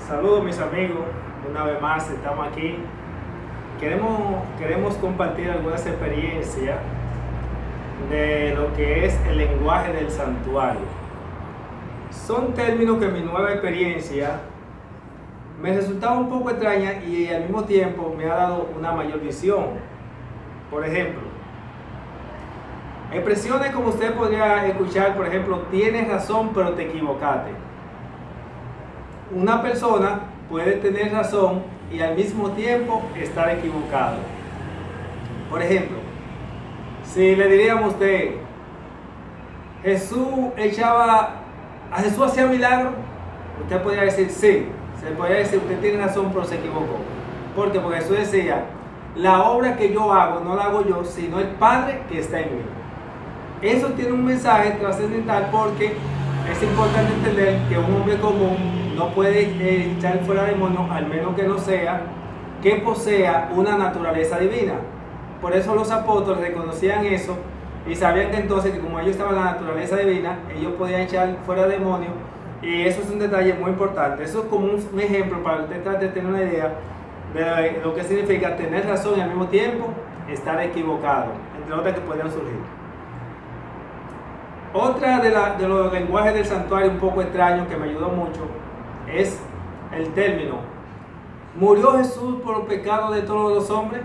Saludos mis amigos, una vez más estamos aquí. Queremos compartir algunas experiencias de lo que es el lenguaje del santuario. Son términos que en mi nueva experiencia me resultaba un poco extraña y al mismo tiempo me ha dado una mayor visión. Por ejemplo, expresiones como usted podría escuchar, por ejemplo, tienes razón pero te equivocaste. Una persona puede tener razón y al mismo tiempo estar equivocado. Por ejemplo, si le diríamos a usted, a Jesús hacía milagros, usted podría decir sí, se podría decir usted tiene razón pero se equivocó. ¿Por qué? Porque Jesús decía, la obra que yo hago no la hago yo, sino el Padre que está en mí. Eso tiene un mensaje trascendental porque es importante entender que un hombre común no puede echar fuera demonios al menos que no sea que posea una naturaleza divina. Por eso los apóstoles reconocían eso y sabían que entonces que como ellos estaban en la naturaleza divina, ellos podían echar fuera demonios, y eso es un detalle muy importante. Eso es como un ejemplo para usted tratar de tener una idea de lo que significa tener razón y al mismo tiempo estar equivocado, entre otras que podrían surgir. Otra de los lenguajes del santuario un poco extraño que me ayudó mucho es el término ¿murió Jesús por los pecados de todos los hombres?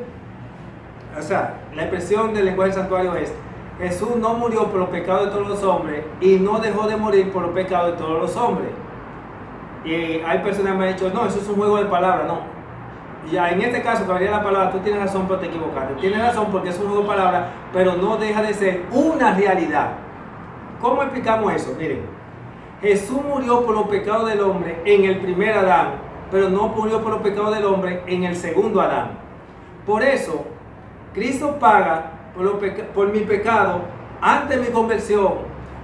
O sea, la expresión del lenguaje del santuario es Jesús no murió por los pecados de todos los hombres y no dejó de morir por los pecados de todos los hombres. Y hay personas que me han dicho, no, eso es un juego de palabras. No, ya en este caso cambiaría la palabra, tú tienes razón pero te equivocaste. Tienes razón porque es un juego de palabras, pero no deja de ser una realidad. ¿Cómo explicamos eso? Miren, Jesús murió por los pecados del hombre en el primer Adán, pero no murió por los pecados del hombre en el segundo Adán. Por eso, Cristo paga por mi pecado antes de mi conversión,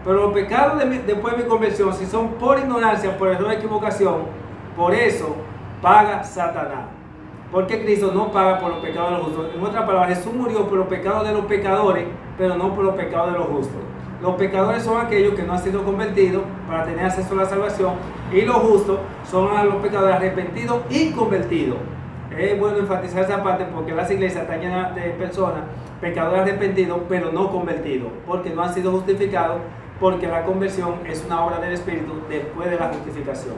pero los pecados después de mi conversión, si son por ignorancia, por error o equivocación, por eso paga Satanás. Porque Cristo no paga por los pecados de los justos. En otras palabras, Jesús murió por los pecados de los pecadores, pero no por los pecados de los justos. Los pecadores son aquellos que no han sido convertidos para tener acceso a la salvación, y los justos son a los pecadores arrepentidos y convertidos. Es bueno enfatizar esa parte porque las iglesias están llenas de personas, pecadores arrepentidos pero no convertidos, porque no han sido justificados, porque la conversión es una obra del Espíritu después de la justificación.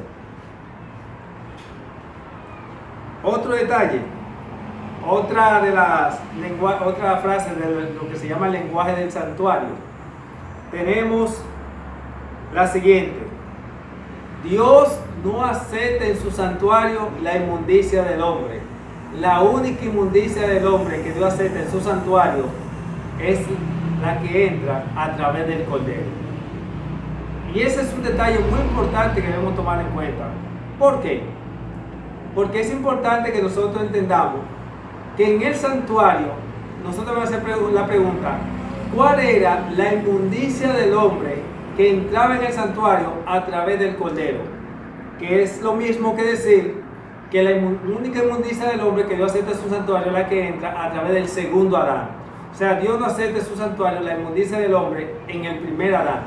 Otro detalle, otra frase de lo que se llama el lenguaje del santuario. Tenemos la siguiente: Dios no acepta en su santuario la inmundicia del hombre. La única inmundicia del hombre que Dios acepta en su santuario es la que entra a través del Cordero. Y ese es un detalle muy importante que debemos tomar en cuenta. ¿Por qué? Porque es importante que nosotros entendamos que en el santuario nosotros vamos a hacer la pregunta: ¿cuál era la inmundicia del hombre que entraba en el santuario a través del Cordero? Que es lo mismo que decir que la única inmundicia del hombre que Dios acepta en su santuario es la que entra a través del segundo Adán. O sea, Dios no acepta en su santuario la inmundicia del hombre en el primer Adán.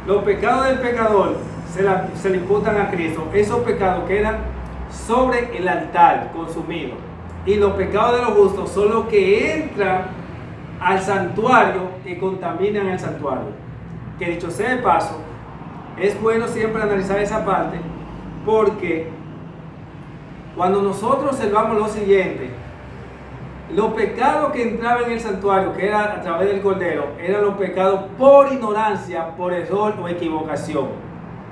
Los pecados del pecador se le imputan a Cristo. Esos pecados quedan sobre el altar consumidos. Y los pecados de los justos son los que entran al santuario y contaminan el santuario. Que dicho sea de paso, es bueno siempre analizar esa parte, porque cuando nosotros observamos lo siguiente, los pecados que entraban en el santuario, que era a través del Cordero, eran los pecados por ignorancia, por error o equivocación.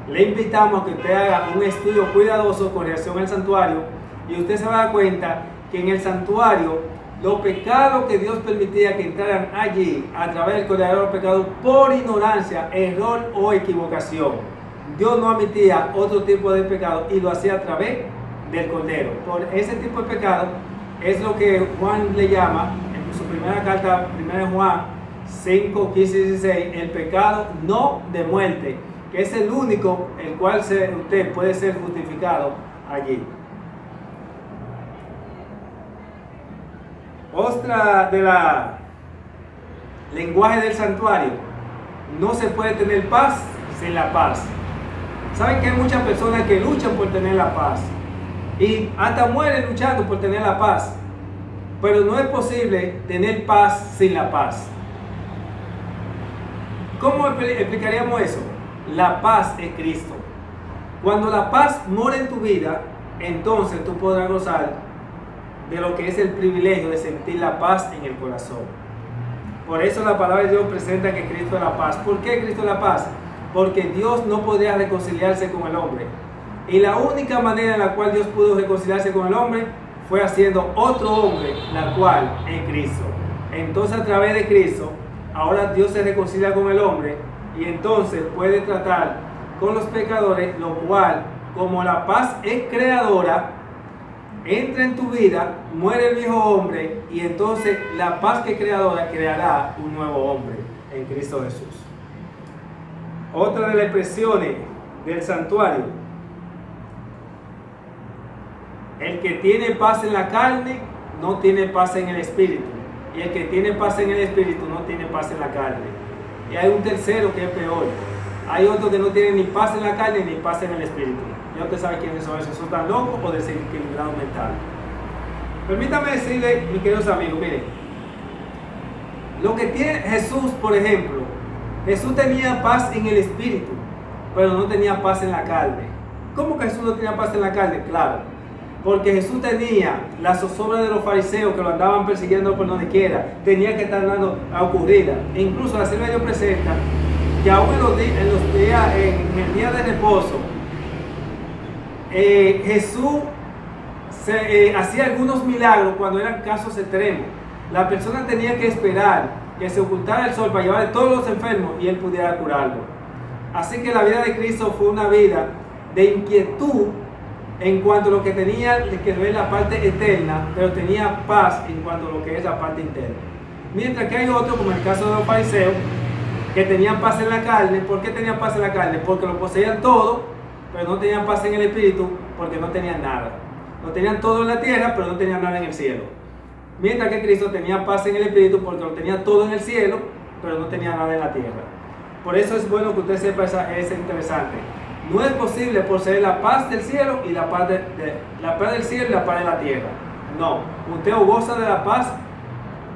Le invitamos a que usted haga un estudio cuidadoso con relación al santuario, y usted se va a dar cuenta que en el santuario los pecados que Dios permitía que entraran allí a través del Cordero eran los pecados por ignorancia, error o equivocación. Dios no admitía otro tipo de pecado y lo hacía a través del Cordero. Por ese tipo de pecado es lo que Juan le llama en su primera carta, 1 Juan 5, 15 y 16, el pecado no de muerte, que es el único el cual usted puede ser justificado allí. Otra de la lenguaje del santuario: no se puede tener paz sin la paz. Saben que hay muchas personas que luchan por tener la paz y hasta mueren luchando por tener la paz, pero no es posible tener paz sin la paz. ¿Cómo explicaríamos eso? La paz es Cristo. Cuando la paz mora en tu vida, entonces tú podrás gozar de lo que es el privilegio de sentir la paz en el corazón. Por eso la palabra de Dios presenta que Cristo es la paz. ¿Por qué Cristo es la paz? Porque Dios no podía reconciliarse con el hombre. Y la única manera en la cual Dios pudo reconciliarse con el hombre fue haciendo otro hombre, la cual es Cristo. Entonces a través de Cristo, ahora Dios se reconcilia con el hombre y entonces puede tratar con los pecadores, lo cual, como la paz es creadora, entra en tu vida, muere el viejo hombre y entonces la paz que es creadora creará un nuevo hombre en Cristo Jesús. Otra de las expresiones del santuario: el que tiene paz en la carne no tiene paz en el espíritu, y el que tiene paz en el espíritu no tiene paz en la carne. Y hay un tercero que es peor: hay otro que no tiene ni paz en la carne ni paz en el espíritu. Ya usted sabe quiénes son esos. ¿Son tan locos o desequilibrados mental? Permítame decirle, mis queridos amigos, miren, lo que tiene Jesús, por ejemplo, Jesús tenía paz en el espíritu, pero no tenía paz en la carne. ¿Cómo que Jesús no tenía paz en la carne? Claro, porque Jesús tenía la zozobra de los fariseos que lo andaban persiguiendo por donde quiera, tenía que estar dando a ocurrida. E incluso la Biblia Dios presenta que aún en el día de reposo, Jesús hacía algunos milagros cuando eran casos extremos. La persona tenía que esperar que se ocultara el sol para llevar a todos los enfermos y él pudiera curarlo. Así que la vida de Cristo fue una vida de inquietud en cuanto a lo que tenía que ver la parte eterna, pero tenía paz en cuanto a lo que es la parte interna. Mientras que hay otros, como el caso de los fariseos, que tenían paz en la carne. ¿Por qué tenían paz en la carne? Porque lo poseían todo, pero no tenían paz en el espíritu, porque no tenían nada. No tenían todo en la tierra, pero no tenían nada en el cielo. Mientras que Cristo tenía paz en el espíritu, porque lo tenía todo en el cielo, pero no tenía nada en la tierra. Por eso es bueno que usted sepa, es interesante. No es posible poseer la paz del cielo y la paz del cielo y la paz de la tierra. No, usted o goza de la paz,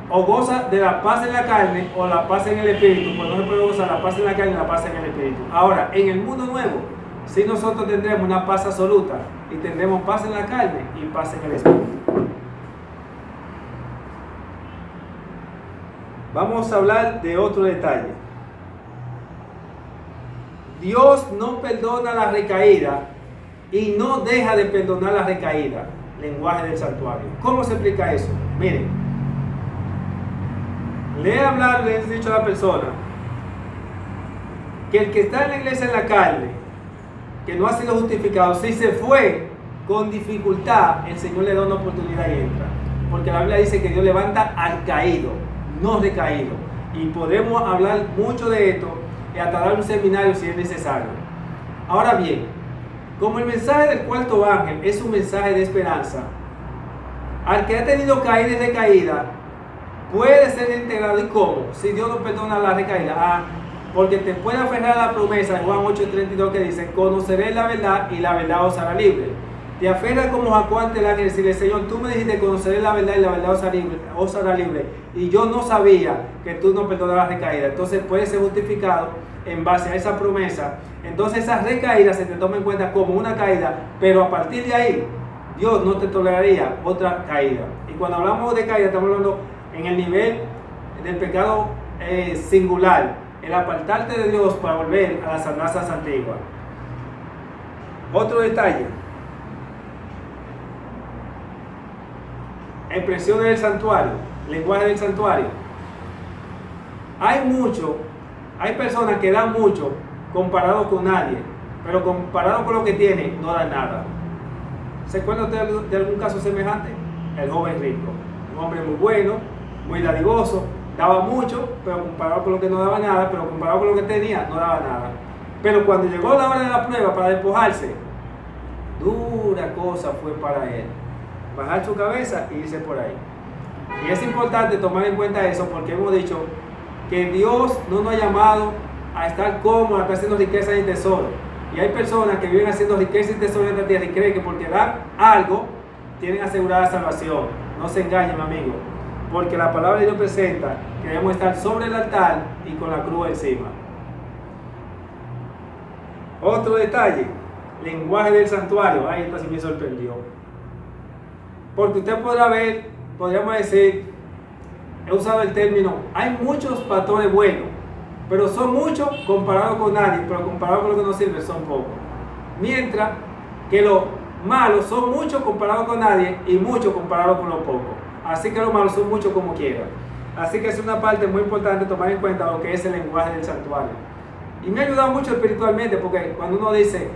o goza de la paz en la carne, o la paz en el espíritu. Pues no se puede gozar la paz en la carne y la paz en el espíritu. Ahora, en el mundo nuevo, sí nosotros tendremos una paz absoluta, y tendremos paz en la carne y paz en el espíritu. Vamos a hablar de otro detalle. Dios no perdona la recaída y no deja de perdonar la recaída. Lenguaje del santuario. ¿Cómo se explica eso? Miren, le he dicho a la persona que el que está en la iglesia en la carne, que no ha sido justificado, si se fue con dificultad, el Señor le da una oportunidad y entra. Porque la Biblia dice que Dios levanta al caído, no recaído. Y podemos hablar mucho de esto y hasta dar un seminario si es necesario. Ahora bien, como el mensaje del cuarto ángel es un mensaje de esperanza, al que ha tenido caída y recaída puede ser integrado. ¿Y cómo? Si Dios no perdona la recaída. Porque te puede aferrar a la promesa de Juan 8:32 que dice: conoceréis la verdad y la verdad os hará libre. Te aferras como Jacob ante el ángel y decirle: Señor, tú me dijiste conoceré la verdad y la verdad os hará libre. Y yo no sabía que tú no perdonabas la recaída. Entonces puede ser justificado en base a esa promesa. Entonces esa recaída se te toma en cuenta como una caída, pero a partir de ahí Dios no te toleraría otra caída. Y cuando hablamos de caída estamos hablando en el nivel del pecado singular, el apartarte de Dios para volver a las andanzas antiguas. Otro detalle: expresiones del santuario, lenguaje del santuario. Hay personas que dan mucho comparado con nadie, pero comparado con lo que tienen, no dan nada. ¿Se acuerdan de algún caso semejante? El joven rico, un hombre muy bueno, muy dadivoso, daba mucho, pero comparado con lo que no daba nada, pero comparado con lo que tenía, no daba nada. Pero cuando llegó la hora de la prueba para despojarse, dura cosa fue para él bajar su cabeza y irse por ahí. Y es importante tomar en cuenta eso, porque hemos dicho que Dios no nos ha llamado a estar cómodos, a estar haciendo riqueza y tesoro. Y hay personas que viven haciendo riqueza y tesoro en la tierra y creen que porque dan algo, tienen asegurada salvación. No se engañen, amigo. Porque la palabra de Dios presenta que debemos estar sobre el altar y con la cruz encima. Otro detalle, lenguaje del santuario. Ay, esto sí me sorprendió. Porque usted podrá ver, podríamos decir, he usado el término, hay muchos pastores buenos, pero son muchos comparados con nadie, pero comparados con lo que nos sirve son pocos. Mientras que los malos son muchos comparados con nadie y muchos comparados con los pocos. Así que los malos son muchos como quieran. Así que es una parte muy importante tomar en cuenta lo que es el lenguaje del santuario. Y me ha ayudado mucho espiritualmente, porque cuando uno dice,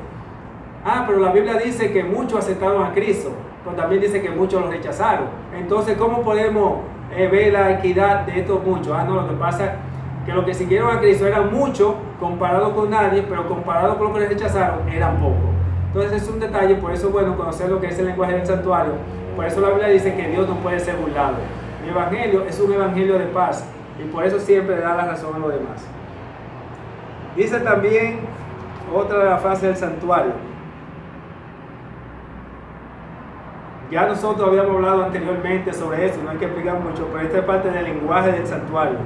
pero la Biblia dice que muchos aceptaron a Cristo, pero también dice que muchos lo rechazaron. Entonces, ¿cómo podemos ver la equidad de estos muchos? No, lo que pasa es que los que siguieron a Cristo eran muchos comparado con nadie, pero comparado con los que le rechazaron eran pocos. Entonces es un detalle, por eso es bueno conocer lo que es el lenguaje del santuario. Por eso la Biblia dice que Dios no puede ser burlado. Mi evangelio es un evangelio de paz y por eso siempre le da la razón a los demás. Dice también otra de las frases del santuario. Ya nosotros habíamos hablado anteriormente sobre eso, no hay que explicar mucho, pero esta es parte del lenguaje del santuario.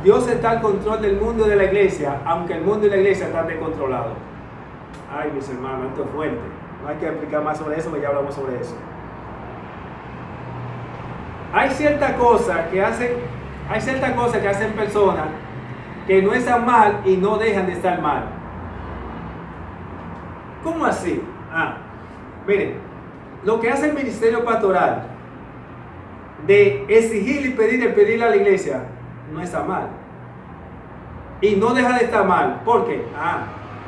Dios está al control del mundo y de la iglesia, aunque el mundo y la iglesia están descontrolados. Ay, mis hermanos, esto es fuerte. No hay que explicar más sobre eso, porque ya hablamos sobre eso. Hay ciertas cosas que hacen personas que no están mal y no dejan de estar mal. ¿Cómo así? Miren, lo que hace el ministerio pastoral de exigir y pedirle a la iglesia no está mal. Y no deja de estar mal. ¿Por qué?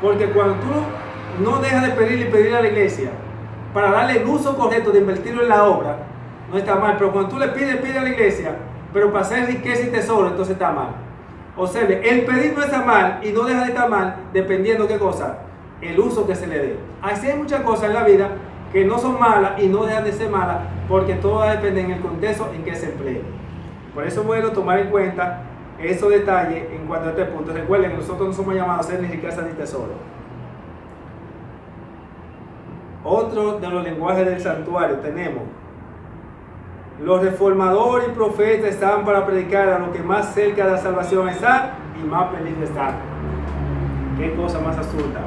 Porque cuando tú no dejas de pedirle a la iglesia para darle el uso correcto de invertirlo en la obra, no está mal. Pero cuando tú le pides a la iglesia, pero para hacer riqueza y tesoro, entonces está mal. O sea, el pedir no está mal y no deja de estar mal dependiendo qué cosa, el uso que se le dé. Así hay muchas cosas en la vida que no son malas y no dejan de ser malas porque todo depende en el contexto en que se emplee. Por eso es bueno tomar en cuenta esos detalles en cuanto a este punto. Recuerden que nosotros no somos llamados a hacer ni riqueza ni tesoro. Otro de los lenguajes del santuario tenemos: los reformadores y profetas estaban para predicar a los que más cerca de la salvación están y más peligro están. Qué cosa más absurda,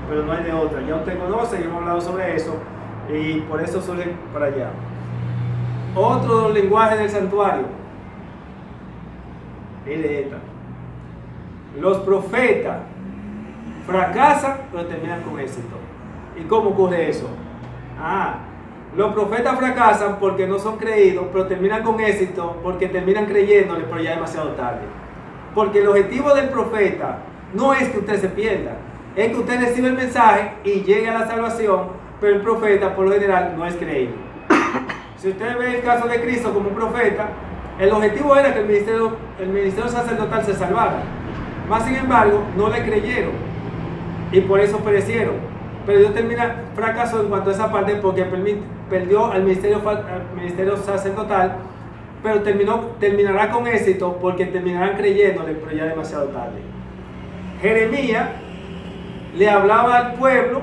pero no hay de otra. Ya usted conoce, ya hemos hablado sobre eso y por eso surge para allá. Otro de los lenguajes del santuario, mire esta: los profetas fracasan pero terminan con éxito. ¿Y cómo ocurre eso? Los profetas fracasan porque no son creídos, pero terminan con éxito porque terminan creyéndole, pero ya demasiado tarde. Porque el objetivo del profeta no es que usted se pierda, es que usted reciba el mensaje y llegue a la salvación, pero el profeta por lo general no es creído. Si usted ve el caso de Cristo como un profeta, el objetivo era que el ministerio sacerdotal se salvara. Más sin embargo, no le creyeron y por eso perecieron. Pero Dios fracasó en cuanto a esa parte porque perdió al ministerio sacerdotal, pero terminará con éxito porque terminarán creyéndole, pero ya demasiado tarde. Jeremías le hablaba al pueblo,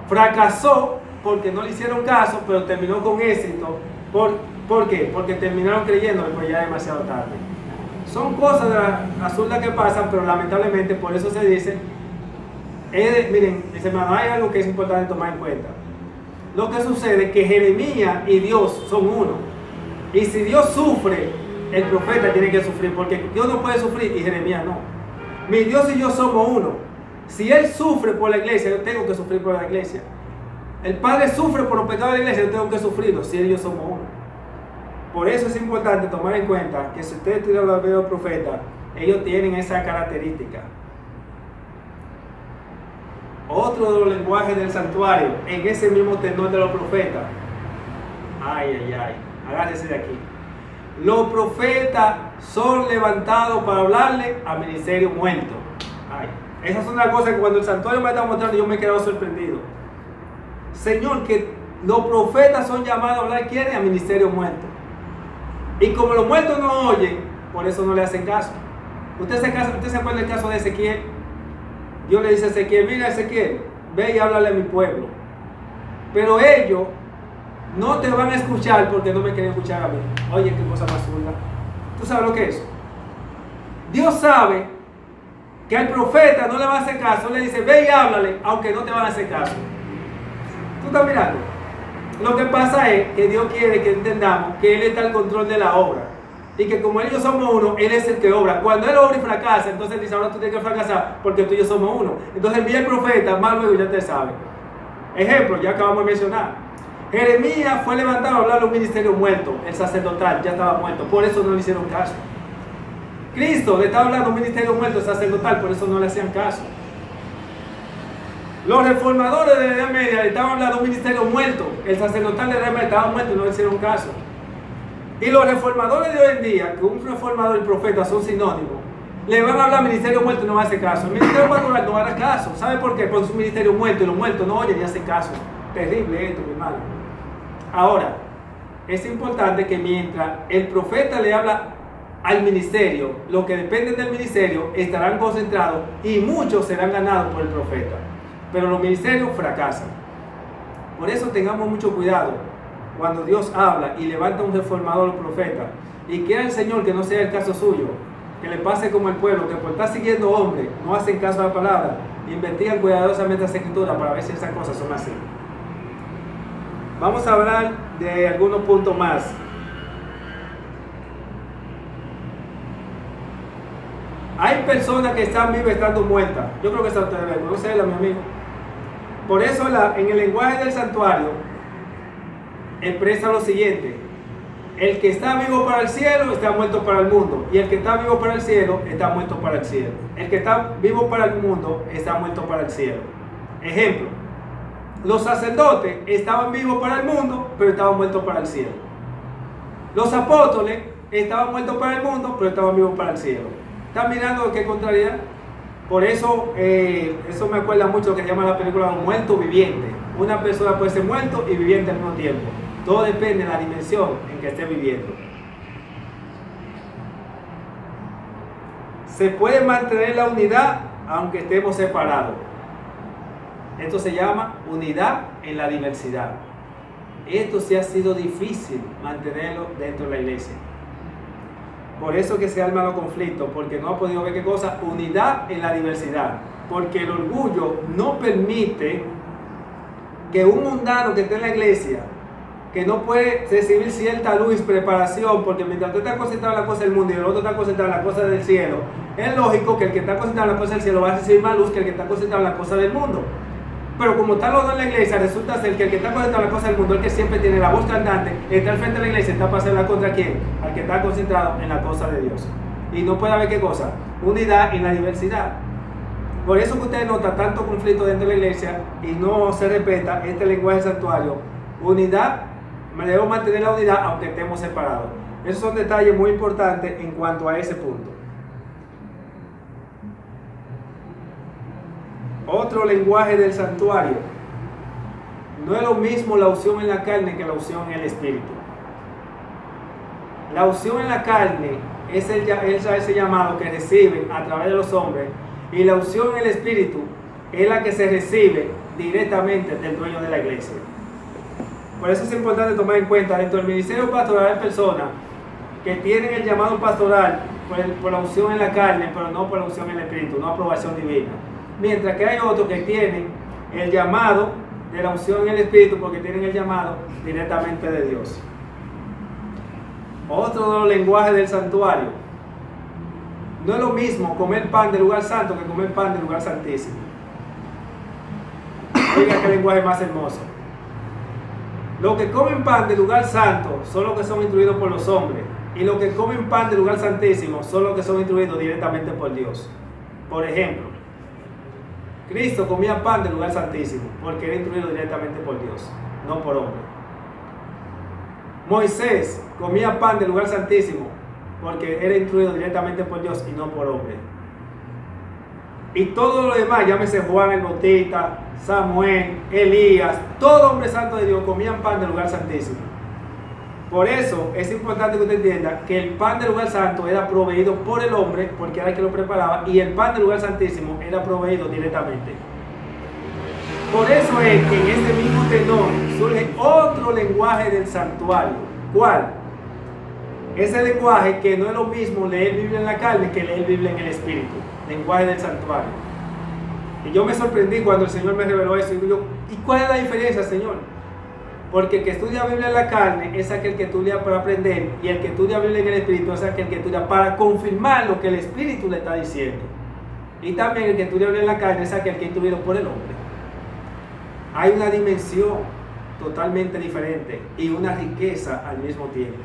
fracasó porque no le hicieron caso, pero terminó con éxito. ¿Por qué? Porque terminaron creyéndole, pero ya demasiado tarde. Son cosas absurdas que pasan, pero lamentablemente por eso se dice. Miren, hermano, hay algo que es importante tomar en cuenta. Lo que sucede es que Jeremías y Dios son uno. Y si Dios sufre, el profeta tiene que sufrir, porque Dios no puede sufrir y Jeremías no. Mi Dios y yo somos uno. Si Él sufre por la iglesia, yo tengo que sufrir por la iglesia. El Padre sufre por los pecados de la iglesia, yo tengo que sufrirlos, si Él y yo somos uno. Por eso es importante tomar en cuenta que si ustedes estudian los verdaderos profetas, ellos tienen esa característica. Otro de los lenguajes del santuario, en ese mismo tenor de los profetas. Agárrese de aquí. Los profetas son levantados para hablarle a ministerio muerto. Esas son las cosas que cuando el santuario me está mostrando yo me he quedado sorprendido. Señor, que los profetas son llamados a hablar, ¿quién? A ministerio muerto. Y como los muertos no oyen, por eso no le hacen caso. ¿Usted se acuerda del caso de Ezequiel? Dios le dice a Ezequiel, mira Ezequiel, ve y háblale a mi pueblo. Pero ellos no te van a escuchar porque no me quieren escuchar a mí. Oye, qué cosa más zurda. ¿Tú sabes lo que es? Dios sabe que al profeta no le va a hacer caso. Le dice, ve y háblale, aunque no te van a hacer caso. ¿Tú estás mirando? Lo que pasa es que Dios quiere que entendamos que Él está al control de la obra. Y que como ellos somos uno, Él es el que obra. Cuando Él obra y fracasa, entonces dice, ahora tú tienes que fracasar porque tú y yo somos uno. Entonces envía el profeta, más luego ya te sabe. Ejemplo, ya acabamos de mencionar. Jeremías fue levantado a hablar de un ministerio muerto. El sacerdotal ya estaba muerto. Por eso no le hicieron caso. Cristo le estaba hablando de un ministerio muerto, sacerdotal. Por eso no le hacían caso. Los reformadores de la Edad Media le estaban hablando de un ministerio muerto. El sacerdotal de la Edad Media estaba muerto y no le hicieron caso. Y los reformadores de hoy en día, que un reformador y profeta son sinónimos, le van a hablar al ministerio muerto y no va a hacer caso. El ministerio pastoral no hará caso. ¿Sabe por qué? Porque es un ministerio muerto y los muertos no oyen ni hacen caso. Terrible esto, mi hermano. Ahora, es importante que mientras el profeta le habla al ministerio, los que dependen del ministerio estarán concentrados y muchos serán ganados por el profeta. Pero los ministerios fracasan. Por eso tengamos mucho cuidado cuando Dios habla y levanta un reformador o profeta y quiera el Señor que no sea el caso suyo, que le pase como el pueblo, que por estar siguiendo hombres no hacen caso a la palabra, investigan cuidadosamente las escrituras para ver si esas cosas son así. Vamos a hablar de algunos puntos más. Hay personas que están vivas estando muertas. Yo creo que esa ustedes ven, no sé, mi amigo. Por eso en el lenguaje del santuario expresa lo siguiente: el que está vivo para el cielo está muerto para el mundo, y el que está vivo para el cielo está muerto para el cielo. El que está vivo para el mundo está muerto para el cielo. Ejemplo: los sacerdotes estaban vivos para el mundo, pero estaban muertos para el cielo. Los apóstoles estaban muertos para el mundo, pero estaban vivos para el cielo. ¿Están mirando qué contrariedad? Por eso, eso me acuerda mucho lo que se llama la película Muerto Viviente. Una persona puede ser muerto y viviente al mismo tiempo. Todo depende de la dimensión en que esté viviendo. Se puede mantener la unidad aunque estemos separados. Esto se llama unidad en la diversidad. Esto sí ha sido difícil mantenerlo dentro de la iglesia. Por eso que se arman los conflictos, porque no ha podido ver qué cosa, unidad en la diversidad. Porque el orgullo no permite que un mundano que esté en la iglesia, que no puede recibir cierta luz, preparación, porque mientras tú estás concentrado en la cosa del mundo y el otro está concentrado en la cosa del cielo, es lógico que el que está concentrado en la cosa del cielo va a recibir más luz que el que está concentrado en la cosa del mundo. Pero como están los dos en la iglesia, resulta ser que el que está concentrado en la cosa del mundo, el que siempre tiene la voz cantante, está al frente de la iglesia, está para hacerla contra quién, al que está concentrado en la cosa de Dios. Y no puede haber qué cosa, unidad en la diversidad. Por eso que ustedes notan tanto conflicto dentro de la iglesia y no se respeta este lenguaje santuario. Unidad, debemos mantener la unidad aunque estemos separados. Esos son detalles muy importantes en cuanto a ese punto. Otro lenguaje del santuario. No es lo mismo la unción en la carne que la unción en el espíritu. La unción en la carne es ese llamado que reciben a través de los hombres, y la unción en el espíritu es la que se recibe directamente del dueño de la iglesia. Por eso es importante tomar en cuenta, dentro del ministerio pastoral hay personas que tienen el llamado pastoral por la unción en la carne, pero no por la unción en el espíritu, no aprobación divina. Mientras que hay otros que tienen el llamado de la unción en el espíritu porque tienen el llamado directamente de Dios. Otro de los lenguajes del santuario. No es lo mismo comer pan del lugar santo que comer pan del lugar santísimo. Oiga qué lenguaje más hermoso. Los que comen pan del lugar santo son los que son instruidos por los hombres, y los que comen pan del lugar santísimo son los que son instruidos directamente por Dios. Por ejemplo, Cristo comía pan del lugar santísimo porque era instruido directamente por Dios, no por hombre. Moisés comía pan del lugar santísimo porque era instruido directamente por Dios y no por hombre. Y todo lo demás, llámese Juan el Bautista, Samuel, Elías, todo hombre santo de Dios comían pan del lugar santísimo Por eso es importante que usted entienda que el pan del lugar santo era proveído por el hombre, porque era el que lo preparaba, y el pan del lugar santísimo era proveído directamente. Por eso es que en este mismo tenor surge otro lenguaje del santuario. ¿Cuál? Ese lenguaje que no es lo mismo leer Biblia en la carne que leer Biblia en el espíritu. Lenguaje del santuario. Y yo me sorprendí cuando el Señor me reveló eso. Y digo, ¿y cuál es la diferencia, Señor? Porque el que estudia Biblia en la carne es aquel que estudia para aprender, y el que estudia Biblia en el espíritu es aquel que estudia para confirmar lo que el espíritu le está diciendo. Y también el que estudia Biblia en la carne es aquel que es instruido por el hombre. Hay una dimensión totalmente diferente y una riqueza al mismo tiempo.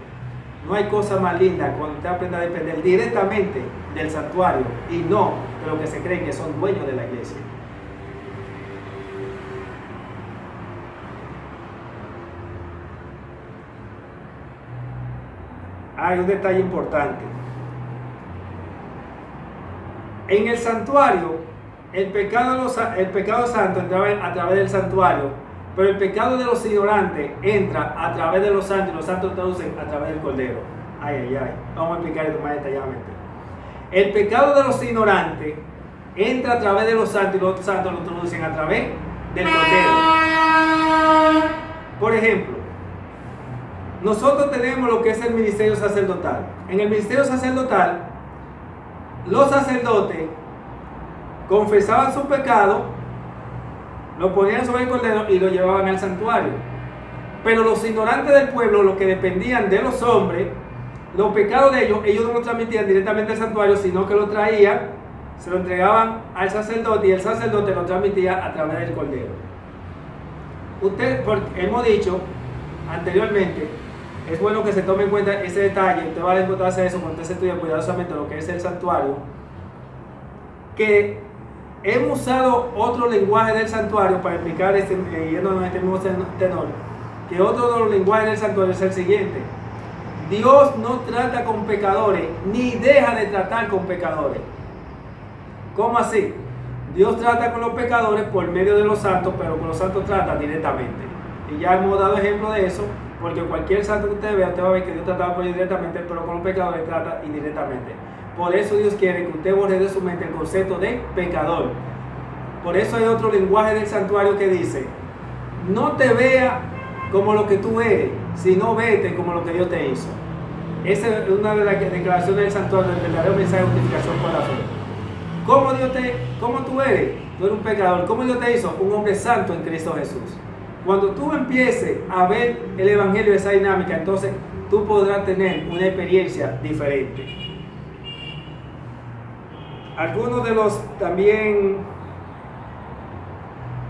No hay cosa más linda cuando usted aprende a depender directamente del santuario y no de lo que se creen que son dueños de la iglesia. Hay un detalle importante. En el santuario, el pecado santo entraba a través del santuario, pero el pecado de los ignorantes entra a través de los santos, y los santos traducen a través del Cordero. Vamos a explicar esto más detalladamente. El pecado de los ignorantes entra a través de los santos, y los santos lo traducen a través del Cordero. Por ejemplo, nosotros tenemos lo que es el ministerio sacerdotal. En el ministerio sacerdotal, los sacerdotes confesaban su pecado, lo ponían sobre el cordero y lo llevaban al santuario. Pero los ignorantes del pueblo, los que dependían de los hombres, los pecados de ellos no lo transmitían directamente al santuario, sino que lo traían, se lo entregaban al sacerdote, y el sacerdote lo transmitía a través del cordero. Hemos dicho anteriormente, es bueno que se tome en cuenta ese detalle. Usted va a encontrarse eso cuando usted se estudia cuidadosamente lo que es el santuario, que hemos usado otro lenguaje del santuario para explicar yéndonos en este mismo tenor, que otro de los lenguajes del santuario es el siguiente: Dios no trata con pecadores, ni deja de tratar con pecadores. ¿Cómo así? Dios trata con los pecadores por medio de los santos, pero con los santos trata directamente. Y ya hemos dado ejemplo de eso, porque cualquier santo que usted vea, usted va a ver que Dios trataba por ellos directamente, pero con los pecadores trata indirectamente. Por eso Dios quiere que usted borre de su mente el concepto de pecador. Por eso hay otro lenguaje del santuario que dice: no te vea como lo que tú eres, sino vete como lo que Dios te hizo. Esa es una de las declaraciones del santuario, del verdadero mensaje de justificación por la fe. ¿Cómo tú eres? Tú eres un pecador. ¿Cómo Dios te hizo? Un hombre santo en Cristo Jesús. Cuando tú empieces a ver el evangelio de esa dinámica, entonces tú podrás tener una experiencia diferente. Algunos de los también,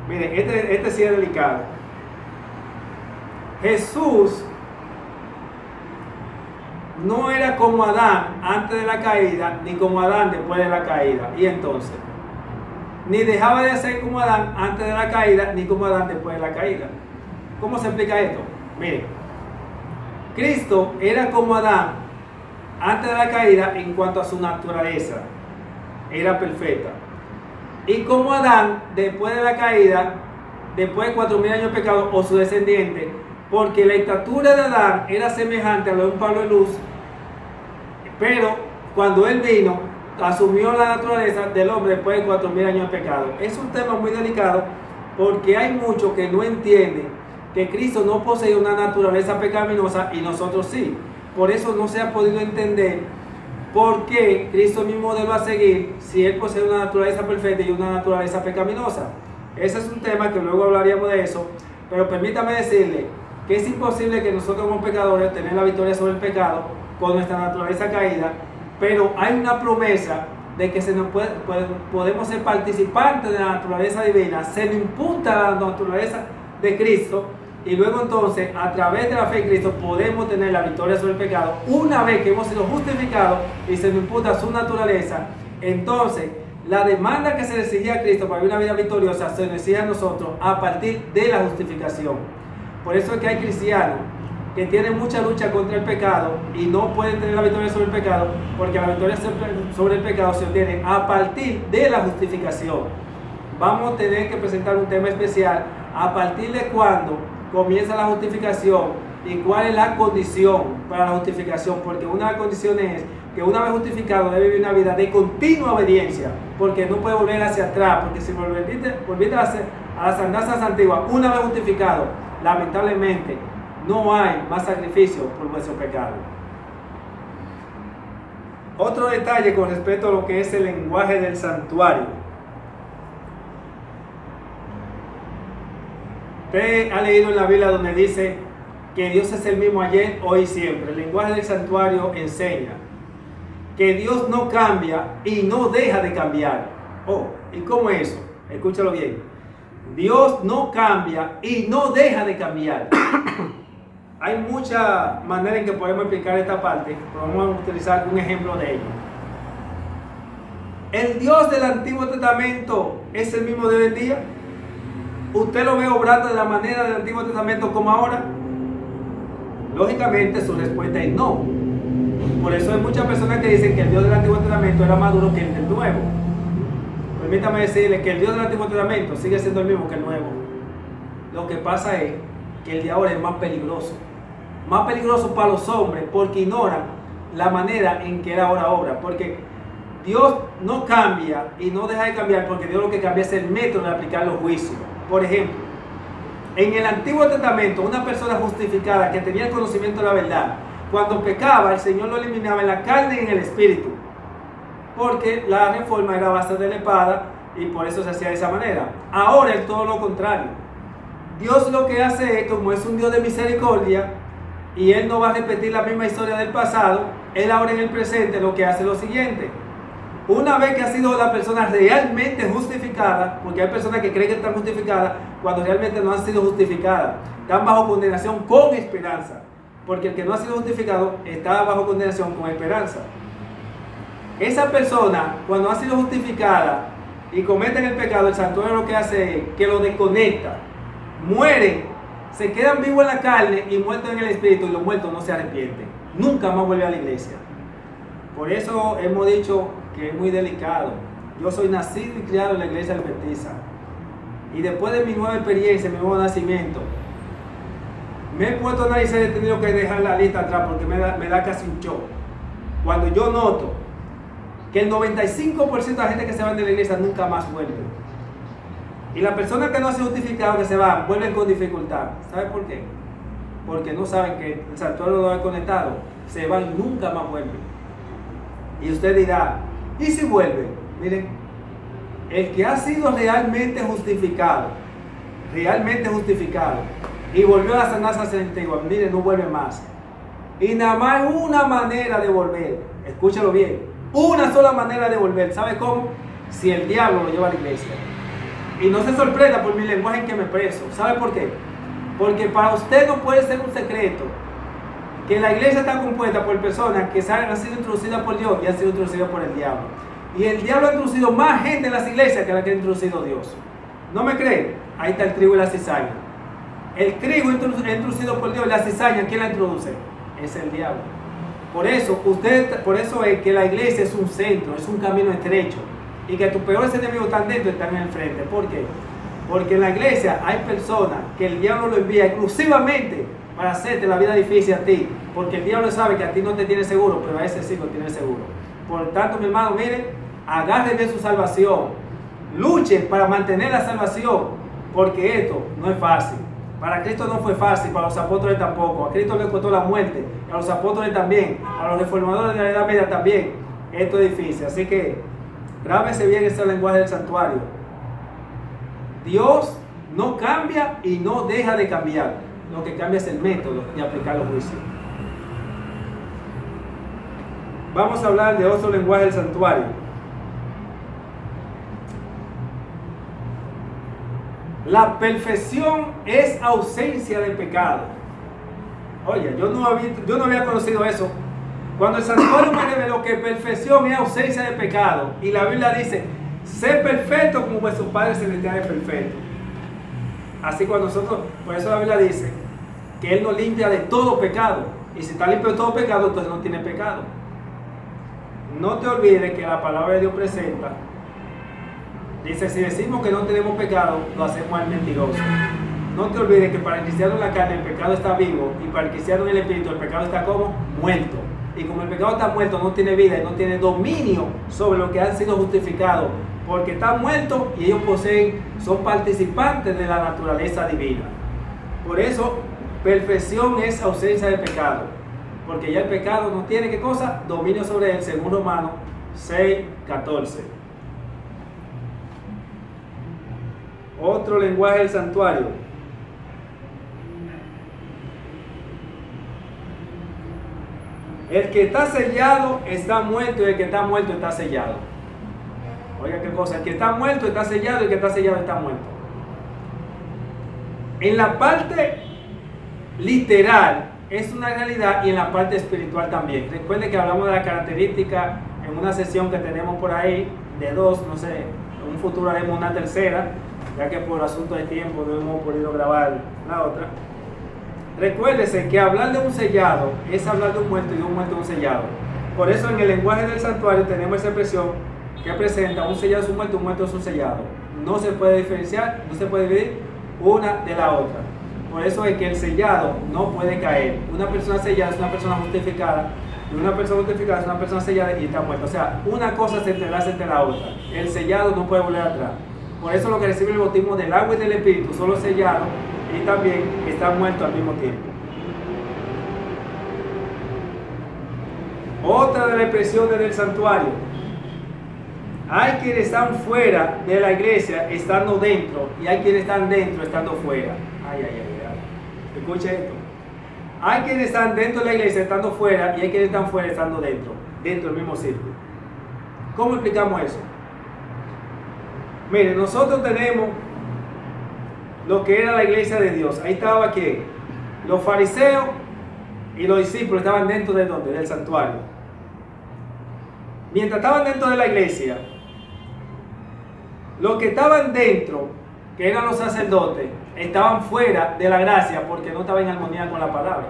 miren, este sí es delicado. Jesús no era como Adán antes de la caída, ni como Adán después de la caída. Y entonces, ni dejaba de ser como Adán antes de la caída, ni como Adán después de la caída. ¿Cómo se explica esto? Miren, Cristo era como Adán antes de la caída en cuanto a su naturaleza. Era perfecta. Y como Adán, después de la caída, después de 4.000 años de pecado, o su descendiente, porque la estatura de Adán era semejante a la de un palo de luz, pero cuando él vino, asumió la naturaleza del hombre después de 4.000 años de pecado. Es un tema muy delicado, porque hay muchos que no entienden que Cristo no posee una naturaleza pecaminosa y nosotros sí. Por eso no se ha podido entender por qué Cristo es mi modelo a seguir si Él posee una naturaleza perfecta y una naturaleza pecaminosa. Ese es un tema que luego hablaríamos de eso, pero permítame decirle que es imposible que nosotros como pecadores tener la victoria sobre el pecado con nuestra naturaleza caída, pero hay una promesa de que podemos ser participantes de la naturaleza divina, se nos imputa la naturaleza de Cristo, y luego entonces a través de la fe en Cristo podemos tener la victoria sobre el pecado. Una vez que hemos sido justificados y se nos imputa su naturaleza, entonces la demanda que se le exigía a Cristo para vivir una vida victoriosa se nos exige a nosotros a partir de la justificación. Por eso es que hay cristianos que tienen mucha lucha contra el pecado y no pueden tener la victoria sobre el pecado, porque la victoria sobre el pecado se obtiene a partir de la justificación. Vamos a tener que presentar un tema especial a partir de cuando comienza la justificación y cuál es la condición para la justificación, porque una de las condiciones es que una vez justificado debe vivir una vida de continua obediencia, porque no puede volver hacia atrás, porque si volviste a las andanzas antiguas, una vez justificado, lamentablemente no hay más sacrificio por vuestro pecado. Otro detalle con respecto a lo que es el lenguaje del santuario. Usted ha leído en la Biblia donde dice que Dios es el mismo ayer, hoy y siempre. El lenguaje del santuario enseña que Dios no cambia y no deja de cambiar. Oh, ¿y cómo es eso? Escúchalo bien. Dios no cambia y no deja de cambiar. Hay muchas maneras en que podemos explicar esta parte, pero vamos a utilizar un ejemplo de ello. ¿El Dios del Antiguo Testamento es el mismo de hoy en día? ¿Usted lo ve obrando de la manera del Antiguo Testamento como ahora? Lógicamente su respuesta es no. Por eso hay muchas personas que dicen que el Dios del Antiguo Testamento era más duro que el del Nuevo. Permítame decirle que el Dios del Antiguo Testamento sigue siendo el mismo que el Nuevo. Lo que pasa es que el de ahora es más peligroso. Más peligroso para los hombres porque ignoran la manera en que él ahora obra. Porque Dios no cambia y no deja de cambiar, porque Dios lo que cambia es el método de aplicar los juicios. Por ejemplo, en el Antiguo Testamento, una persona justificada que tenía el conocimiento de la verdad, cuando pecaba, el Señor lo eliminaba en la carne y en el espíritu, porque la reforma era a base de la espada y por eso se hacía de esa manera. Ahora es todo lo contrario. Dios lo que hace es, como es un Dios de misericordia y Él no va a repetir la misma historia del pasado, Él ahora en el presente lo que hace es lo siguiente. Una vez que ha sido la persona realmente justificada, porque hay personas que creen que están justificadas cuando realmente no han sido justificadas, están bajo condenación con esperanza, porque el que no ha sido justificado está bajo condenación con esperanza. Esa persona, cuando ha sido justificada y cometen el pecado, el santuario lo que hace es que lo desconecta, mueren, se quedan vivos en la carne y muertos en el espíritu, y los muertos no se arrepienten, nunca más vuelven a la iglesia. Por eso hemos dicho que es muy delicado. Yo soy nacido y criado en la iglesia adventista, y después de mi nueva experiencia, mi nuevo nacimiento, me he puesto a analizar y he tenido que dejar la lista atrás porque me da casi un shock. Cuando yo noto que el 95% de la gente que se va de la iglesia nunca más vuelve, y las personas que no han sido justificadas que se van, vuelven con dificultad. ¿Sabe por qué? Porque no saben que el santuario lo ha conectado, se van y nunca más vuelven. Y usted dirá, ¿y si vuelve? Miren, el que ha sido realmente justificado, y volvió a las andanzas antiguas, miren, no vuelve más. Y nada más una manera de volver, escúchalo bien, una sola manera de volver. ¿Sabe cómo? Si el diablo lo lleva a la iglesia. Y no se sorprenda por mi lenguaje en que me expreso. ¿Sabe por qué? Porque para usted no puede ser un secreto que la iglesia está compuesta por personas que han sido introducidas por Dios y han sido introducidas por el diablo. Y el diablo ha introducido más gente en las iglesias que la que ha introducido Dios. ¿No me creen? Ahí está el trigo y la cizaña. El trigo es introducido por Dios y la cizaña, ¿quién la introduce? Es el diablo. Por eso es que la iglesia es un centro, es un camino estrecho. Y que tus peores enemigos están dentro y están en el frente. ¿Por qué? Porque en la iglesia hay personas que el diablo lo envía exclusivamente para hacerte la vida difícil a ti, porque el diablo sabe que a ti no te tiene seguro, pero a ese sí lo tiene seguro. Por tanto, mi hermano, mire, agarre bien su salvación, luche para mantener la salvación, porque esto no es fácil. Para Cristo no fue fácil, para los apóstoles tampoco. A Cristo le costó la muerte, a los apóstoles también, a los reformadores de la Edad Media también. Esto es difícil, así que grábese bien ese lenguaje del santuario. Dios no cambia y no deja de cambiar. Lo que cambia es el método de aplicar los juicios. Vamos a hablar de otro lenguaje del santuario. La perfección es ausencia de pecado. Oye, yo no había conocido eso. Cuando el santuario me reveló que perfección es ausencia de pecado, y la Biblia dice, sé perfecto como vuestro Padre Celestial es perfecto. Así cuando nosotros, por eso la Biblia dice que Él nos limpia de todo pecado. Y si está limpio de todo pecado, entonces no tiene pecado. No te olvides que la palabra de Dios presenta, dice, si decimos que no tenemos pecado, lo hacemos al mentiroso. no te olvides que para el cristiano en la carne el pecado está vivo y para el cristiano en el espíritu el pecado está como muerto. Y como el pecado está muerto, no tiene vida y no tiene dominio sobre lo que han sido justificados, porque están muertos y ellos son participantes de la naturaleza divina. Por eso, perfección es ausencia de pecado, porque ya el pecado no tiene, ¿qué cosa? Dominio sobre él, según Romanos 6:14. Otro lenguaje del santuario. El que está sellado está muerto y el que está muerto está sellado. Oiga qué cosa, el que está muerto está sellado y el que está sellado está muerto. En la parte literal es una realidad y en la parte espiritual también. Recuerden que hablamos de la característica en una sesión que tenemos por ahí de dos, no sé, en un futuro haremos una tercera, ya que por asunto de tiempo no hemos podido grabar la otra. Recuérdese que hablar de un sellado es hablar de un muerto y de un muerto de un sellado. Por eso en el lenguaje del santuario tenemos esa expresión que presenta un sellado es un muerto es un sellado. No se puede diferenciar, no se puede dividir una de la otra. Por eso es que el sellado no puede caer. Una persona sellada es una persona justificada y una persona justificada es una persona sellada y está muerta. O sea, una cosa se entrelaza entre la otra. El sellado no puede volver atrás. Por eso lo que recibe el bautismo del agua y del espíritu son los sellados y también están muertos al mismo tiempo. Otra de las expresiones del santuario. Hay quienes están fuera de la iglesia estando dentro y hay quienes están dentro estando fuera. Ay. Escuche esto. Hay quienes están dentro de la iglesia estando fuera y hay quienes están fuera estando dentro del mismo círculo. ¿Cómo explicamos eso? Miren, nosotros tenemos lo que era la iglesia de Dios. Ahí estaba que los fariseos y los discípulos estaban dentro de ¿dónde? Del santuario. Mientras estaban dentro de la iglesia, los que estaban dentro, que eran los sacerdotes, estaban fuera de la gracia porque no estaban en armonía con la palabra.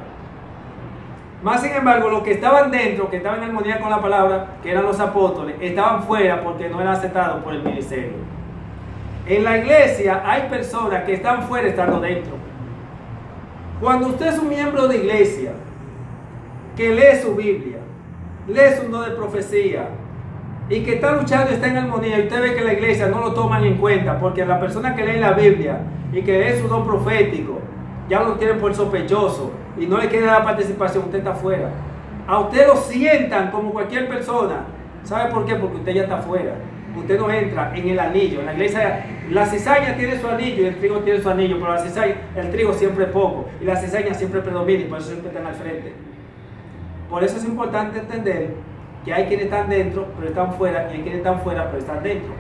Más sin embargo, los que estaban dentro, que estaban en armonía con la palabra, que eran los apóstoles, estaban fuera porque no eran aceptados por el ministerio. En la iglesia hay personas que están fuera estando dentro. Cuando usted es un miembro de iglesia, que lee su Biblia, lee su don de profecía, y que está luchando y está en armonía, y usted ve que la iglesia no lo toman en cuenta, porque la persona que lee la Biblia y que lee su don profético, ya lo tienen por sospechoso, y no le quiere dar participación, usted está fuera. A usted lo sientan como cualquier persona. ¿Sabe por qué? Porque usted ya está fuera. Usted no entra en el anillo. En la iglesia, la cizaña tiene su anillo y el trigo tiene su anillo, pero la cizaña, el trigo siempre es poco y la cizaña siempre predomina y por eso siempre están al frente. Por eso es importante entender que hay quienes están dentro pero están fuera y hay quienes están fuera pero están dentro.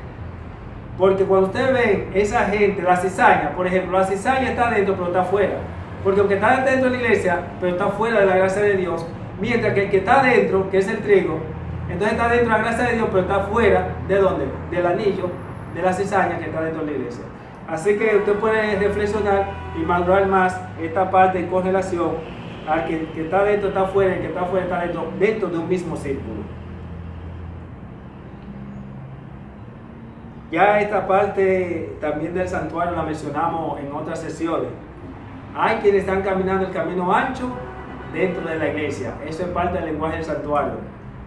Porque cuando usted ve esa gente, la cizaña, por ejemplo, la cizaña está dentro pero está fuera. Porque aunque está dentro de la iglesia, pero está fuera de la gracia de Dios, mientras que el que está dentro, que es el trigo, entonces está dentro de la gracia de Dios, pero está fuera ¿de dónde? Del anillo, de la cizaña que está dentro de la iglesia. Así que usted puede reflexionar y madurar más esta parte con relación al que está dentro, está fuera, el que está fuera, está dentro de un mismo círculo. Ya esta parte también del santuario la mencionamos en otras sesiones. Hay quienes están caminando el camino ancho dentro de la iglesia. Eso es parte del lenguaje del santuario.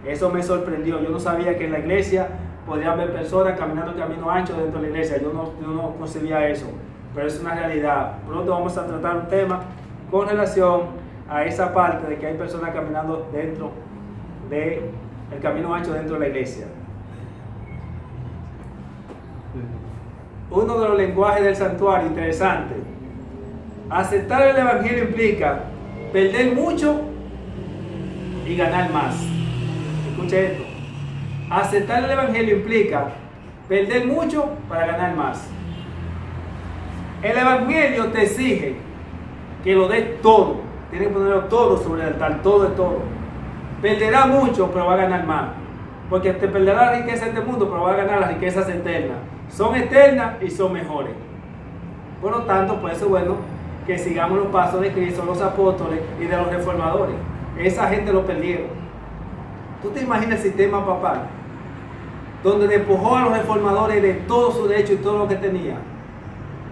Eso me sorprendió. Yo no sabía que en la iglesia podían ver personas caminando el camino ancho dentro de la iglesia. Yo no concebía eso, pero es una realidad. Pronto vamos a tratar un tema con relación a esa parte de que hay personas caminando dentro del camino ancho dentro de la iglesia. Uno de los lenguajes del santuario, interesante. Aceptar el evangelio implica perder mucho y ganar más. Escuche esto. Aceptar el evangelio implica perder mucho para ganar más. El evangelio te exige que lo des todo. Tienes que ponerlo todo sobre el altar, todo de todo. Perderá mucho, pero va a ganar más. Porque te perderá la riqueza de este mundo, pero va a ganar las riquezas eternas. Son eternas y son mejores. Por lo tanto, por eso es bueno que sigamos los pasos de Cristo, los apóstoles y de los reformadores. Esa gente lo perdieron. ¿Tú te imaginas el sistema papal? Donde despojó a los reformadores de todo su derecho y todo lo que tenía.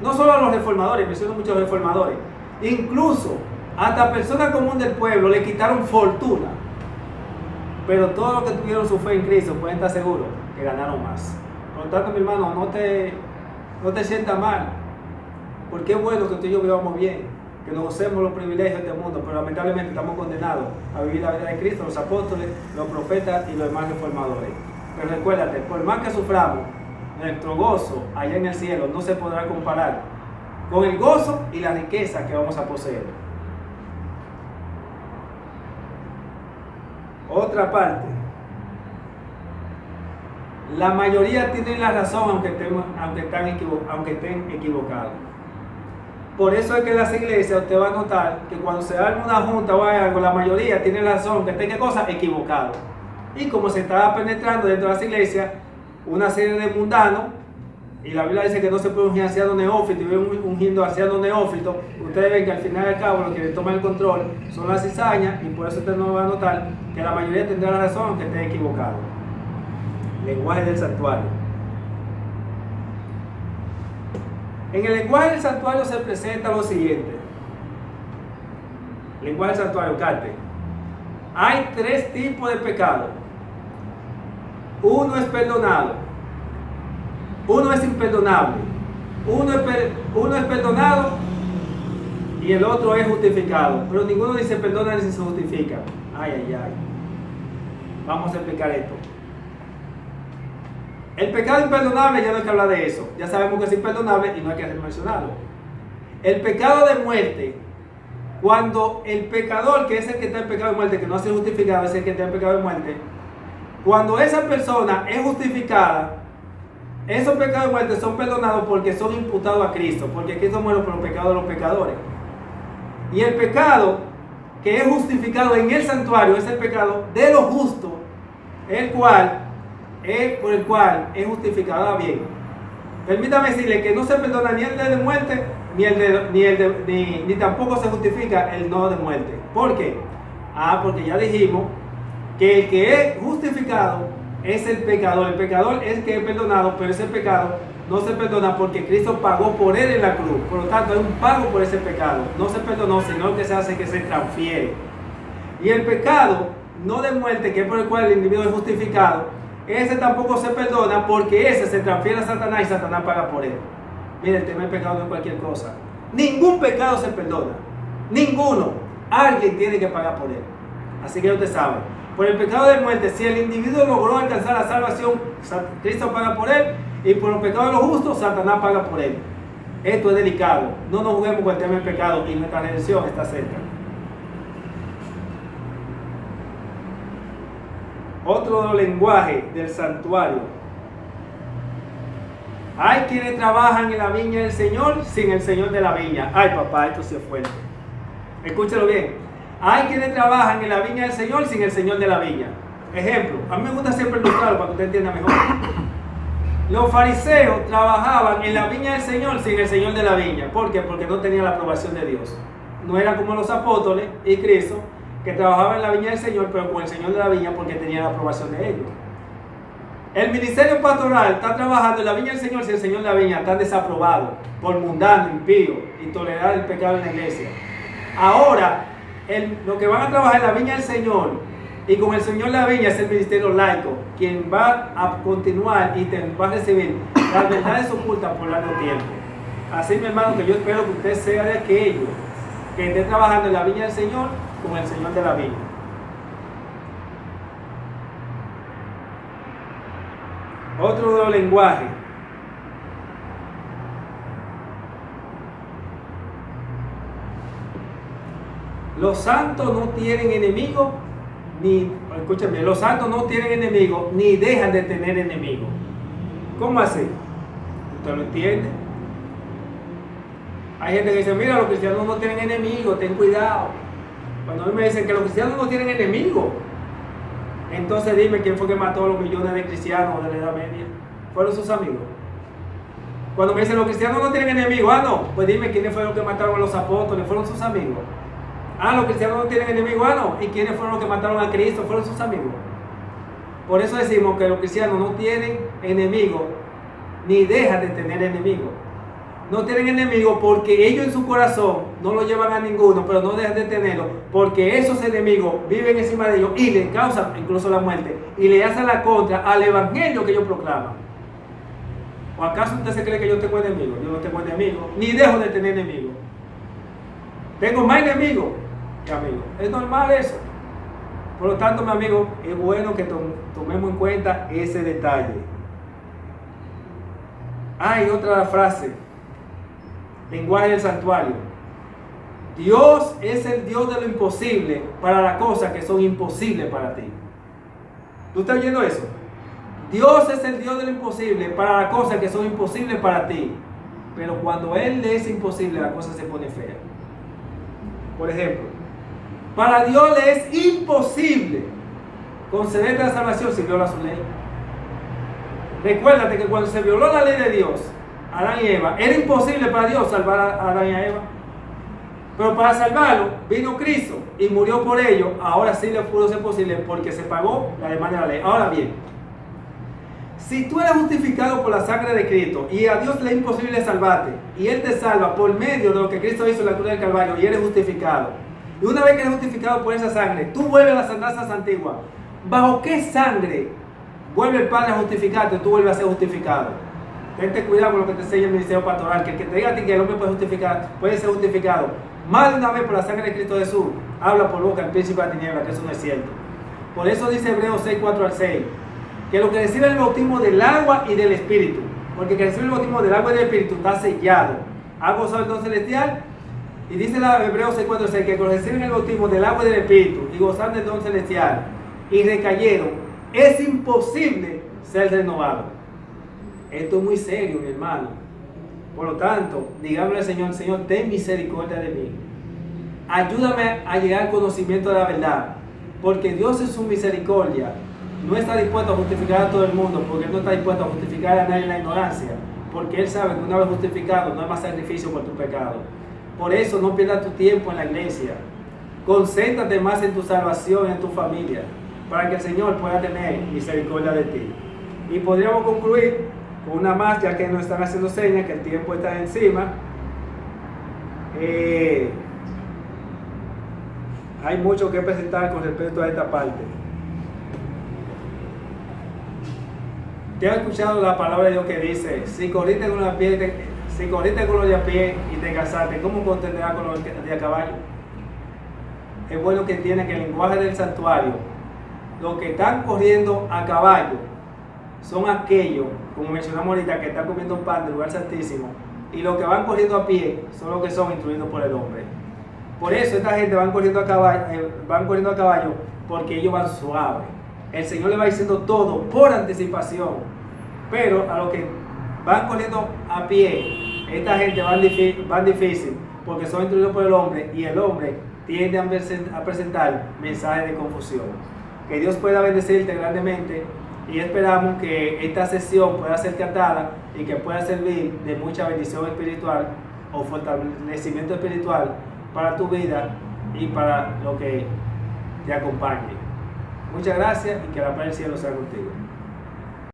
No solo a los reformadores, menciono muchos reformadores, incluso hasta personas comunes del pueblo le quitaron fortuna. Pero todos los que tuvieron su fe en Cristo pueden estar seguros que ganaron más. Por lo tanto, mi hermano, no te sientas mal, porque es bueno que tú y yo vivamos bien, que nos gocemos los privilegios de este mundo, pero lamentablemente estamos condenados a vivir la vida de Cristo, los apóstoles, los profetas y los demás reformadores. Pero recuérdate, por más que suframos, nuestro gozo allá en el cielo no se podrá comparar con el gozo y la riqueza que vamos a poseer. Otra parte, la mayoría tienen la razón aunque estén equivocados. Por eso es que en las iglesias usted va a notar que cuando se arma una junta o algo, la mayoría tiene razón, que estén ¿qué cosa? Equivocados. Y como se está penetrando dentro de las iglesias una serie de mundanos, y la Biblia dice que no se puede ungir anciano neófito y ungiendo anciano neófito, ustedes ven que al final y al cabo lo que le toma el control son las cizañas, y por eso usted no va a notar que la mayoría tendrá la razón aunque esté equivocado. Lenguaje del santuario. En el lenguaje del santuario se presenta lo siguiente. Lenguaje del santuario, Carte. Hay 3 tipos de pecado. Uno es perdonado, uno es imperdonable, uno es perdonado y el otro es justificado. Pero ninguno dice perdona ni se justifica. Ay. Vamos a explicar esto. El pecado imperdonable ya no hay que hablar de eso. Ya sabemos que es imperdonable y no hay que mencionarlo. El pecado de muerte, cuando el pecador, que es el que está en pecado de muerte, que no ha sido justificado, es el que está en pecado de muerte, cuando esa persona es justificada, esos pecados de muerte son perdonados porque son imputados a Cristo, porque Cristo muere por los pecados de los pecadores. Y el pecado que es justificado en el santuario es el pecado de lo justo, por el cual es justificado. Ahora bien, permítame decirle que no se perdona ni el de muerte, ni tampoco se justifica el no de muerte. ¿Por qué? Porque ya dijimos que el que es justificado es el pecador. El pecador es el que es perdonado, pero ese pecado no se perdona porque Cristo pagó por él en la cruz. Por lo tanto, hay un pago por ese pecado. No se perdonó, sino que se hace que se transfiere. Y el pecado no de muerte, que es por el cual el individuo es justificado, ese tampoco se perdona porque ese se transfiere a Satanás y Satanás paga por él. Mire, el tema del pecado no es cualquier cosa. Ningún pecado se perdona. Ninguno. Alguien tiene que pagar por él. Así que usted sabe. Por el pecado de muerte, si el individuo logró alcanzar la salvación, Cristo paga por él. Y por los pecados de los justos, Satanás paga por él. Esto es delicado. No nos juguemos con el tema del pecado y nuestra redención está cerca. Otro lenguaje del santuario. Hay quienes trabajan en la viña del Señor sin el Señor de la viña. Ay, papá, esto sí es fuerte. Escúchelo bien. Hay quienes trabajan en la viña del Señor sin el Señor de la viña. Ejemplo, a mí me gusta siempre ilustrarlo para que usted entienda mejor. Los fariseos trabajaban en la viña del Señor sin el Señor de la viña. ¿Por qué? Porque no tenían la aprobación de Dios. No eran como los apóstoles y Cristo, que trabajaban en la viña del Señor, pero con el Señor de la viña porque tenía la aprobación de ellos. El ministerio pastoral está trabajando en la viña del Señor si el Señor de la viña está desaprobado por mundano, impío y tolerar el pecado en la iglesia. Ahora, lo que van a trabajar en la viña del Señor y con el Señor de la viña es el ministerio laico, quien va a continuar y va a recibir las verdades ocultas por largo tiempo. Así, mi hermano, que yo espero que usted sea de aquellos que esté trabajando en la viña del Señor con el Señor de la viña. Otro lenguaje. Los santos no tienen enemigos, escúchame, los santos no tienen enemigos, ni dejan de tener enemigos. ¿Cómo así? ¿Usted lo entiende? Hay gente que dice, mira, los cristianos no tienen enemigos, ten cuidado. Cuando a mí me dicen que los cristianos no tienen enemigos, entonces dime quién fue que mató a los millones de cristianos de la Edad Media. ¿Fueron sus amigos? Cuando me dicen los cristianos no tienen enemigos, no, pues dime quiénes fueron los que mataron a los apóstoles, fueron sus amigos. Los cristianos no tienen enemigos, no, ¿y quiénes fueron los que mataron a Cristo? Fueron sus amigos. Por eso decimos que los cristianos no tienen enemigos, ni dejan de tener enemigos. no tienen enemigos porque ellos en su corazón no lo llevan a ninguno, pero no dejan de tenerlo, porque esos enemigos viven encima de ellos y le causan incluso la muerte y le hacen la contra al evangelio que ellos proclaman. ¿O acaso usted se cree que yo tengo enemigos? Yo no tengo enemigos, ni dejo de tener enemigos. Tengo más enemigos que amigos. Es normal eso. Por lo tanto, mi amigo, es bueno que tomemos en cuenta ese detalle. Hay otra frase. Lenguaje del santuario. Dios es el Dios de lo imposible para las cosas que son imposibles para ti. ¿Tú estás oyendo eso? Dios es el Dios de lo imposible para las cosas que son imposibles para ti. Pero cuando Él le es imposible, la cosa se pone fea. Por ejemplo, para Dios le es imposible concederte la salvación si viola su ley. Recuérdate que cuando se violó la ley de Dios, Adán y Eva, era imposible para Dios salvar a Adán y a Eva. Pero para salvarlo, vino Cristo y murió por ello. Ahora sí le pudo ser posible porque se pagó la demanda de la ley. Ahora bien, si tú eres justificado por la sangre de Cristo y a Dios le es imposible salvarte y Él te salva por medio de lo que Cristo hizo en la cruz del Calvario y eres justificado, y una vez que eres justificado por esa sangre, tú vuelves a las andanzas antiguas. ¿Bajo qué sangre vuelve el Padre a justificarte? Tú vuelves a ser justificado. Tente cuidado con lo que te enseña el ministerio pastoral, que el que te diga a ti que el hombre puede ser justificado más de una vez por la sangre de Cristo Jesús, habla por boca el príncipe de la tiniebla, que eso no es cierto. Por eso dice Hebreos 6, 4 al 6, que lo que recibe el bautismo del agua y del Espíritu, porque el que recibe el bautismo del agua y del Espíritu está sellado, ha gozado el don celestial. Y dice la Hebreos 6, 4 al 6, que cuando reciben el bautismo del agua y del Espíritu y gozan del don celestial y recayeron, es imposible ser renovado. Esto es muy serio, mi hermano. Por lo tanto, digámosle al Señor: Señor, ten misericordia de mí. Ayúdame a llegar al conocimiento de la verdad. Porque Dios en su misericordia no está dispuesto a justificar a todo el mundo, porque Él no está dispuesto a justificar a nadie en la ignorancia. Porque Él sabe que una vez justificado no hay más sacrificio por tu pecado. Por eso no pierdas tu tiempo en la iglesia. Concéntrate más en tu salvación y en tu familia, para que el Señor pueda tener misericordia de ti. Y podríamos concluir con una más, ya que nos están haciendo señas, que el tiempo está encima. Hay mucho que presentar con respecto a esta parte. ¿Te has escuchado la palabra de Dios que dice: si corriste con los de a pie y te casaste, ¿cómo contenderás con los de a caballo? Es bueno que entiendan que el lenguaje del santuario, los que están corriendo a caballo son aquellos, como mencionamos ahorita, que están comiendo pan del lugar santísimo, y los que van corriendo a pie son los que son instruidos por el hombre. Por eso esta gente van corriendo a caballo porque ellos van suaves. El Señor le va diciendo todo por anticipación, pero a los que van corriendo a pie, esta gente van difícil porque son instruidos por el hombre, y el hombre tiende a presentar mensajes de confusión. Que Dios pueda bendecirte grandemente, y esperamos que esta sesión pueda ser cantada y que pueda servir de mucha bendición espiritual o fortalecimiento espiritual para tu vida y para lo que te acompañe. Muchas gracias y que la paz del cielo sea contigo.